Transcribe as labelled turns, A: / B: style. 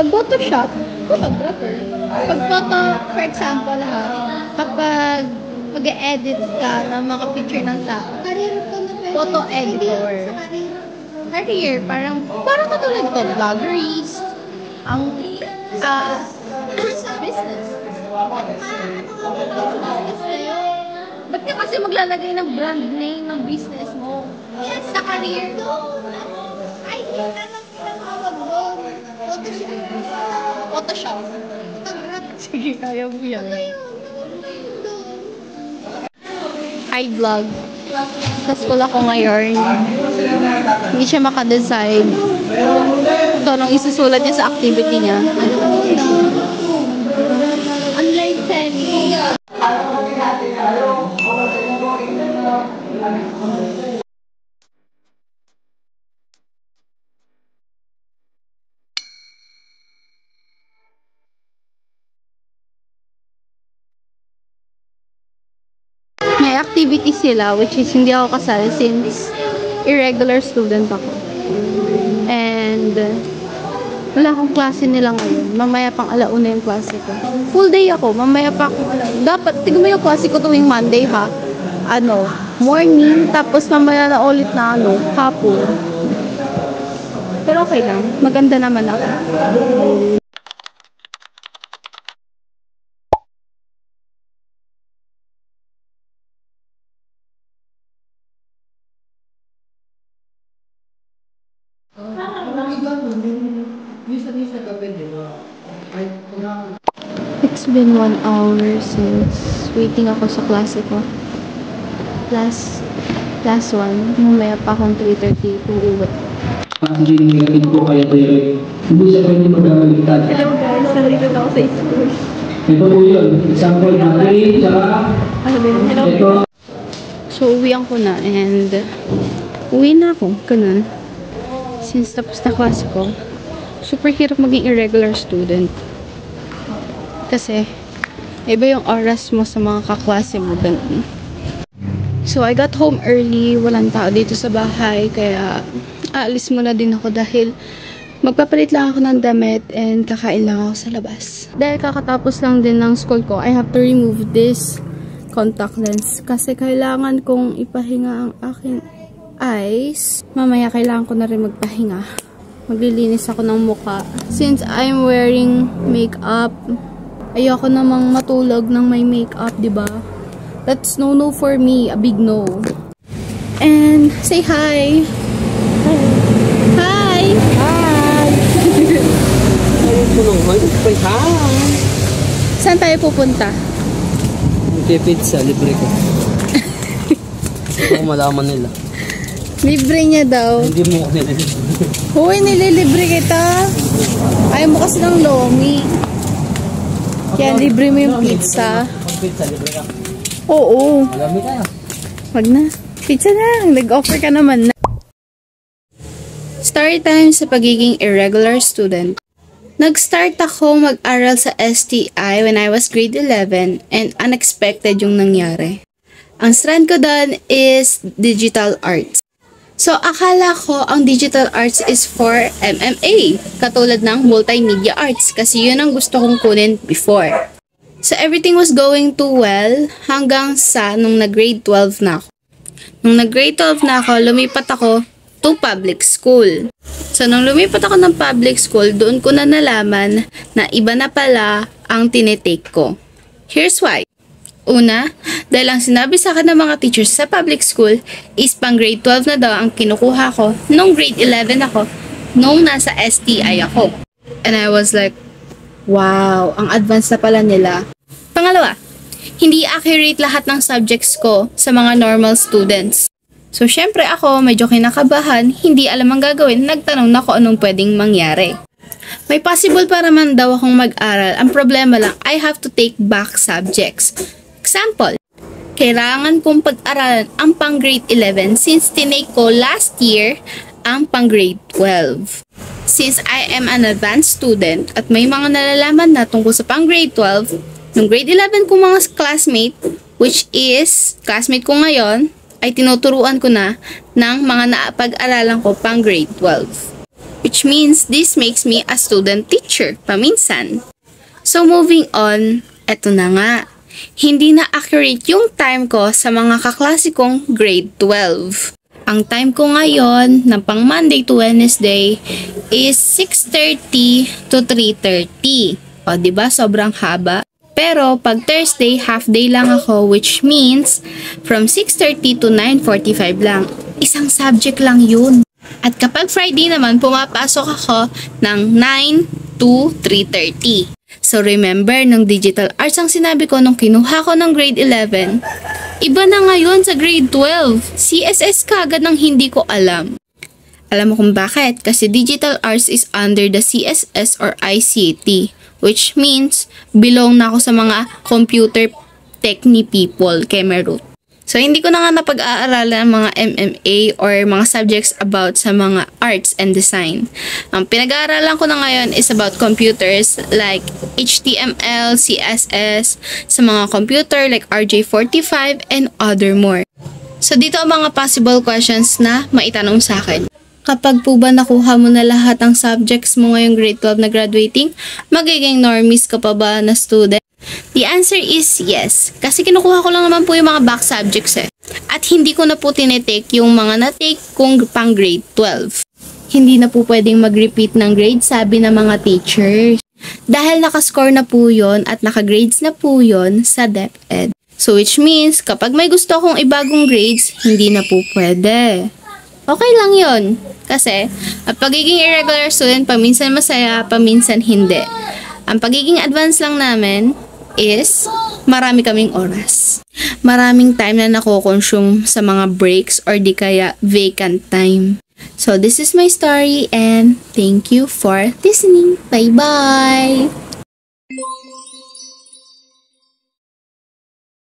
A: Pag Photoshop, photographer. Pag photo, for example ha, kapag mag-edit ka ng mga picture ng tao, photo editor. Career, parang katulad ko, vloggeries, ang business. Ba't ka kasi maglalagay ng brand name ng business mo? Sa career. Ay, tinatawag doon. Photoshop. Sige, kaya mo yan. Hi, vlog. Sa school ako ngayon. Hindi siya makadecide. Ito, nung isusulat niya sa activity niya. Unlike Penny. May activity sila, which is hindi ako kasali since irregular student ako. And wala akong klase nila ngayon. Mamaya pang alauna yung klase ko. Full day ako. Mamaya pa akong alauna. Dapat, tignan mo yung klase ko tuwing Monday ha. Morning. Tapos mamaya na ulit na hapon. Pero okay lang. Maganda naman ako. It's been 1 hour since waiting ako sa klase ko. Last one. Mamaya pa akong 3:30 uuwi.
B: Engineering po kaya tayo. Hindi siya pwede magkakaligtad.
A: Hello guys, nandito na ako sa school.
B: Ito po yun. Example natin, tsaka ito.
A: So, uwian ko na and uwi na ako. Ganun. Since tapos na klase ko, super hirap maging irregular student. Kasi, iba yung oras mo sa mga kaklase mo. Ganun. So, I got home early. Walang tao dito sa bahay. Kaya, aalis muna din ako dahil magpapalit lang ako ng damit and kakain lang ako sa labas. Dahil kakatapos lang din ng school ko, I have to remove this contact lens. Kasi kailangan kong ipahinga ang aking eyes. Mamaya kailangan ko na rin magpahinga. Maglilinis ako ng mukha. Since I'm wearing makeup, ayoko namang matulog ng may makeup, diba? That's no for me. A big no. And, say hi! Hi!
B: Hi!
A: Saan tayo pupunta?
B: Pizza, libre ko. Kung malaman nila.
A: Libre niya daw.
B: Hindi mo ako nililibre.
A: Hoy, nililibre kita. Ayaw mo kasi ng lomi. Kaya libre mo yung pizza.
B: Pizza, libre ka.
A: Oo.
B: Malami tayo.
A: Wag na. Pizza na. Nag-offer ka naman na. Story time sa pagiging irregular student. Nag-start ako mag-aral sa STI when I was grade 11 and unexpected yung nangyari. Ang strand ko doon is digital arts. So, akala ko ang digital arts is for MMA, katulad ng multimedia arts kasi yun ang gusto kong kunin before. So, everything was going too well hanggang sa nung nag-grade 12 na ako. Nung nag-grade 12 na ako, lumipat ako to public school. So, nung lumipat ako ng public school, doon ko na nalaman na iba na pala ang tinitake ko. Here's why. Una, dahil ang sinabi sa akin ng mga teachers sa public school is pang grade 12 na daw ang kinukuha ko nung grade 11 ako, nung nasa STI ako. And I was like, wow, ang advanced na pala nila. Pangalawa, hindi accurate lahat ng subjects ko sa mga normal students. So, syempre ako, medyo kinakabahan, hindi alam ang gagawin, nagtanong na kung anong pwedeng mangyari. May possible pa naman daw akong mag-aral. Ang problema lang, I have to take back subjects. Example, kailangan kong pag-aralan ang pang grade 11 since tinake ko last year ang pang grade 12. Since I am an advanced student at may mga nalalaman na tungkol sa pang grade 12, nung grade 11 kong mga classmate, which is classmate ko ngayon, ay tinuturuan ko na ng mga napag-aralan ko pang grade 12. which means this makes me a student teacher, paminsan. So moving on, eto na nga. Hindi na accurate yung time ko sa mga kaklase kong grade 12. Ang time ko ngayon na pang Monday to Wednesday is 6:30 to 3:30. O, diba? Sobrang haba. Pero pag Thursday, half day lang ako, which means from 6:30 to 9:45 lang. Isang subject lang yun. At kapag Friday naman, pumapasok ako ng 9 to 3:30. So remember, nung digital arts ang sinabi ko nung kinuha ko ng grade 11, iba na ngayon sa grade 12. CSS kagad ng hindi ko alam. Alam mo kung bakit? Kasi digital arts is under the CSS or ICT, which means belong na ako sa mga computer techni people, Kemerut. So, hindi ko na nga napag-aaralan ang mga MMA or mga subjects about sa mga arts and design. Ang pinag-aaralan ko na ngayon is about computers like HTML, CSS, sa mga computer like RJ45 and other more. So, dito ang mga possible questions na maitanong sa akin. Kapag po ba nakuha mo na lahat ng subjects mo ngayong grade 12 na graduating, magiging normies ka pa ba na student? The answer is yes. Kasi kinukuha ko lang naman po yung mga back subjects eh. At hindi ko na po tinitake yung mga na-take kong pang grade 12. Hindi na po pwedeng mag-repeat ng grade, sabi ng mga teachers. Dahil nakascore na po yon at nakagrades na po yon sa DepEd. So which means, kapag may gusto akong ibagong grades, hindi na po pwede. Okay lang yon. Kasi, ang pagiging irregular student, paminsan masaya, paminsan hindi. Ang pagiging advanced lang namin is marami kaming oras. Maraming time na nako-consume sa mga breaks or di kaya vacant time. So, this is my story and thank you for listening. Bye-bye!